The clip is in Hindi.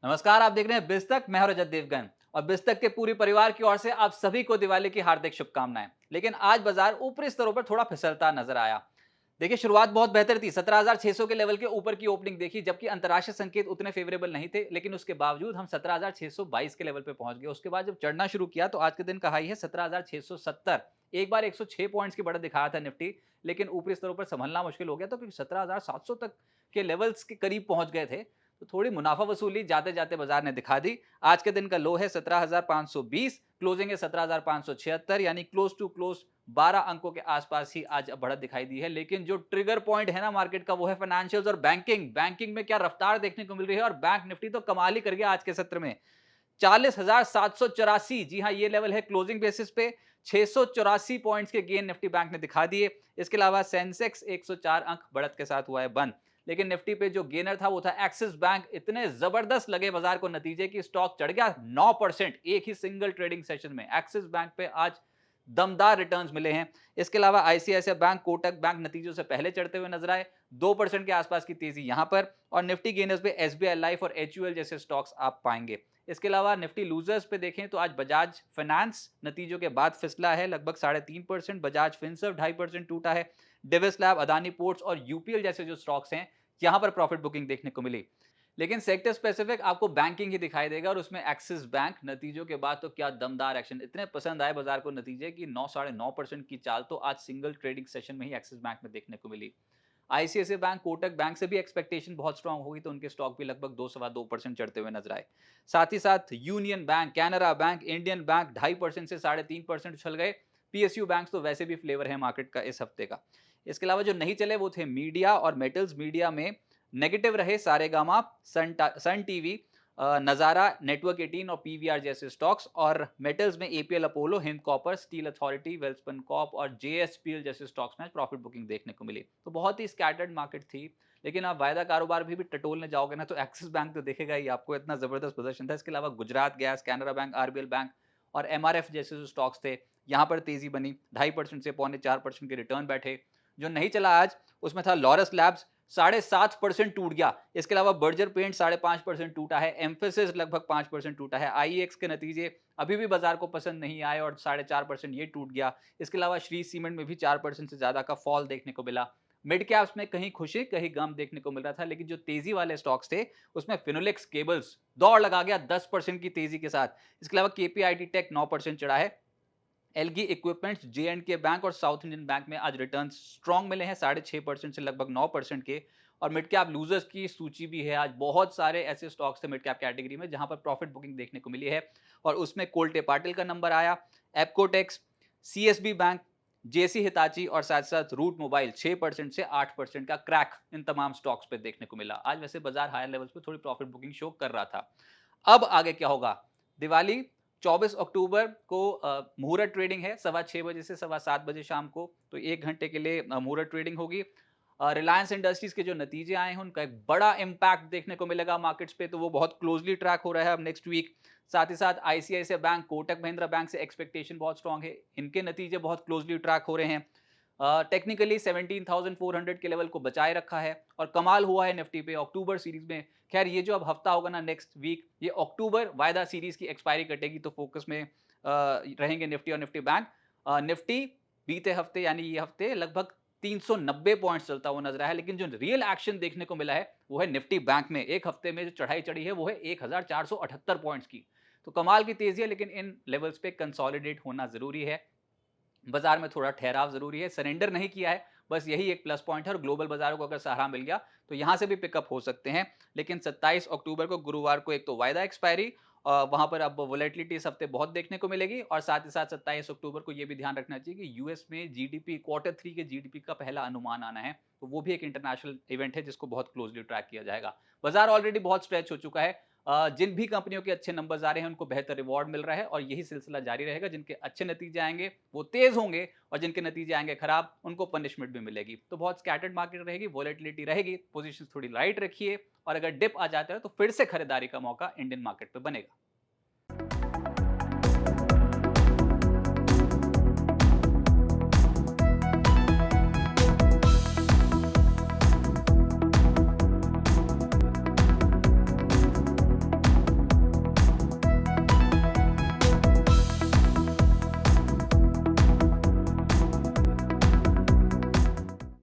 नमस्कार, आप देख रहे हैं बिस्तक। मैं हूं रजत देवगन और बिस्तक के पूरी परिवार की ओर से आप सभी को दिवाली की हार्दिक शुभकामनाएं। लेकिन आज बाजार ऊपरी स्तरों पर थोड़ा फिसलता नजर आया। देखिए, शुरुआत बहुत बेहतर थी। 17,600 के लेवल के ऊपर की ओपनिंग देखी, जबकि अंतर्राष्ट्रीय संकेत उतने फेवरेबल नहीं थे, लेकिन उसके बावजूद हम 17,622 के लेवल पे पहुंच गए। उसके बाद जब चढ़ना शुरू किया तो आज के दिन का हाई है 17,670। एक बार 106 पॉइंट्स की बढ़त दिखाया था निफ्टी, लेकिन ऊपरी स्तरों पर संभलना मुश्किल हो गया, तो क्योंकि 17,700 तक के लेवल्स के करीब पहुंच गए थे, तो थोड़ी मुनाफा वसूली जाते जाते बाजार ने दिखा दी। आज के दिन का लो है 17,520, क्लोजिंग है 17,576, यानी क्लोज टू क्लोज 12 अंकों के आसपास ही आज बढ़त दिखाई दी है। लेकिन जो ट्रिगर पॉइंट है ना मार्केट का, वो है फाइनेंशियल्स और बैंकिंग। बैंकिंग में क्या रफ्तार देखने को मिल रही है, और बैंक निफ्टी तो कमाल ही कर गया आज के सत्र में। 40,784, जी हाँ, ये लेवल है क्लोजिंग बेसिस पे। 684 पॉइंट्स के गेन निफ्टी बैंक ने दिखा दिए। इसके अलावा सेंसेक्स 104 अंक बढ़त के साथ हुआ है बंद। लेकिन निफ्टी पे जो गेनर था वो था एक्सिस बैंक। इतने जबरदस्त लगे बाजार को नतीजे की स्टॉक चढ़ गया 9% एक ही सिंगल ट्रेडिंग सेशन में। एक्सिस बैंक पे आज दमदार रिटर्न्स मिले हैं। इसके अलावा आईसीआईसीआई बैंक, कोटक बैंक नतीजों से पहले चढ़ते हुए नजर आए। 2% के आसपास की तेजी यहां पर। और निफ्टी गेनर्स पे एसबीआई लाइफ और एचयूएल जैसे स्टॉक्स आप पाएंगे। इसके अलावा निफ्टी लूजर्स पे देखें तो आज बजाज फाइनेंस नतीजों के बाद फिसला है लगभग 3.5%। बजाज फिनसर्व 2.5% टूटा है। डिविस लैब, अदानी पोर्ट्स और यूपीएल जैसे जो स्टॉक्स हैं, यहां पर प्रॉफिट बुकिंग देखने को मिली। लेकिन सेक्टर स्पेसिफिक आपको बैंकिंग ही दिखाई देगा, और उसमें एक्सिस बैंक नतीजों के बाद तो क्या दमदार एक्शन। इतने पसंद आए बाजार को नतीजे कि 9 साढ़े 9% की चाल तो आज सिंगल ट्रेडिंग सेशन में ही एक्सिस बैंक में देखने को मिली। आईसीआईसीआई बैंक, कोटक बैंक से भी एक्सपेक्टेशन बहुत स्ट्रांग होगी, तो उनके स्टॉक भी लगभग 2 सवा 2% चढ़ते हुए नजर आए। साथ ही साथ union bank, Canara bank, Indian bank 2.5% से 3.5% उछल गए। पीएसयू बैंक तो वैसे भी फ्लेवर है मार्केट का इस हफ्ते का। इसके अलावा जो नहीं चले वो थे मीडिया और मेटल्स। मीडिया में नेगेटिव रहे Saregama, Sun TV, Nazara, network 18 और पीवीआर जैसे स्टॉक्स। और मेटल्स में APL Apollo, Hind copper, steel authority, Welspun corp और जेएसपीएल जैसे स्टॉक्स में प्रॉफिट बुकिंग देखने को मिली। तो बहुत ही स्कैटर्ड मार्केट थी। लेकिन आप वायदा कारोबार भी टटोलने जाओगे ना, तो एक्सिस बैंक तो दिखेगा ही आपको, इतना जबरदस्त प्रदर्शन था। इसके अलावा Gujarat gas, Canara bank, RBL bank और एमआरएफ जैसे जो स्टॉक्स थे, यहाँ पर तेजी बनी। 2.5% से 4.25% के रिटर्न बैठे। जो नहीं चला आज उसमें था लॉरस लैब्स, 7.5% टूट गया। इसके अलावा बर्जर पेंट 5.5% टूटा है। एम्फेसिस लगभग 5% टूटा है। आईएक्स के नतीजे अभी भी बाजार को पसंद नहीं आए और 4.5% ये टूट गया। इसके अलावा श्री सीमेंट में भी 4% से ज्यादा का फॉल देखने को मिला। मिड कैप्स में कहीं खुशी कहीं गम देखने को मिल रहा था, लेकिन जो तेजी वाले स्टॉक्स थे उसमें फिनोलेक्स केबल्स दौड़ लगा गया 10% की तेजी के साथ। इसके अलावा केपीआईटी टेक 9% चढ़ा है। एलगी इक्विपमेंट्स, जे एंड के बैंक और साउथ इंडियन बैंक में आज रिटर्न स्ट्रॉन्ग मिले हैं 6.5% से लगभग 9% के। और मिड कैप लूजर्स की सूची भी है आज। बहुत सारे ऐसे स्टॉक्स थे मिड कैप कैटेगरी में जहां पर प्रॉफिट बुकिंग देखने को मिली है, और उसमें कोल्टे पाटिल का नंबर आया। एप्कोटेक्स, सीएसबी बैंक, जेसी हिताची और साथ साथ रूट मोबाइल 6% से 8% का क्रैक इन तमाम स्टॉक्स पे देखने को मिला। आज वैसे बाजार हायर लेवल्स पे थोड़ी प्रॉफिट बुकिंग शो कर रहा था। अब आगे क्या होगा? दिवाली 24 अक्टूबर को मुहूर्त ट्रेडिंग है 6:15 बजे से 7:15 शाम को, तो 1 घंटे के लिए मुहूर्त ट्रेडिंग होगी। रिलायंस इंडस्ट्रीज के जो नतीजे आए हैं उनका एक बड़ा इम्पैक्ट देखने को मिलेगा मार्केट्स पे, तो वो बहुत क्लोजली ट्रैक हो रहा है अब नेक्स्ट वीक। साथ ही साथ ICICI bank, Kotak Mahindra bank से एक्सपेक्टेशन बहुत स्ट्रांग है, इनके नतीजे बहुत क्लोजली ट्रैक हो रहे हैं। टेक्निकली 17,400 के लेवल को बचाए रखा है, और कमाल हुआ है निफ्टी पे अक्टूबर सीरीज में। खैर, ये जो अब हफ्ता होगा ना नेक्स्ट वीक, ये अक्टूबर वायदा सीरीज की एक्सपायरी कटेगी, तो फोकस में रहेंगे निफ्टी और निफ्टी बैंक। निफ्टी बीते हफ्ते यानी ये हफ्ते लगभग 390 पॉइंट्स चलता हुआ नजर आया है, लेकिन जो रियल एक्शन देखने को मिला है वो है निफ्टी बैंक में। एक हफ्ते में जो चढ़ाई चढ़ी है वो है 1478 पॉइंट्स की। तो कमाल की तेजी है, लेकिन इन लेवल्स पे कंसोलिडेट होना जरूरी है। बाजार में थोड़ा ठहराव जरूरी है, सरेंडर नहीं किया है, बस यही एक प्लस पॉइंट है। और ग्लोबल बाजारों को अगर सहारा मिल गया तो यहां से भी पिकअप हो सकते हैं। लेकिन 27 अक्टूबर को गुरुवार को एक तो वायदा एक्सपायरी, वहां पर अब वोलेटिलिटी इस हफ्ते बहुत देखने को मिलेगी। और साथ ही साथ 27 अक्टूबर को यह भी ध्यान रखना चाहिए कि यूएस में जीडीपी Q3 के जीडीपी का पहला अनुमान आना है, तो वो भी एक इंटरनेशनल इवेंट है जिसको बहुत क्लोजली ट्रैक किया जाएगा। बाजार ऑलरेडी बहुत स्ट्रेच हो चुका है। जिन भी कंपनियों के अच्छे नंबर्स आ रहे हैं उनको बेहतर रिवॉर्ड मिल रहा है, और यही सिलसिला जारी रहेगा। जिनके अच्छे नतीजे आएंगे वो तेज होंगे, और जिनके नतीजे आएंगे खराब उनको पनिशमेंट भी मिलेगी। तो बहुत स्कैटर्ड मार्केट रहेगी, वोलेटिलिटी रहेगी, पोजीशन थोड़ी लाइट रखिए, और अगर डिप आ जाता है तो फिर से खरीदारी का मौका इंडियन मार्केट पे बनेगा।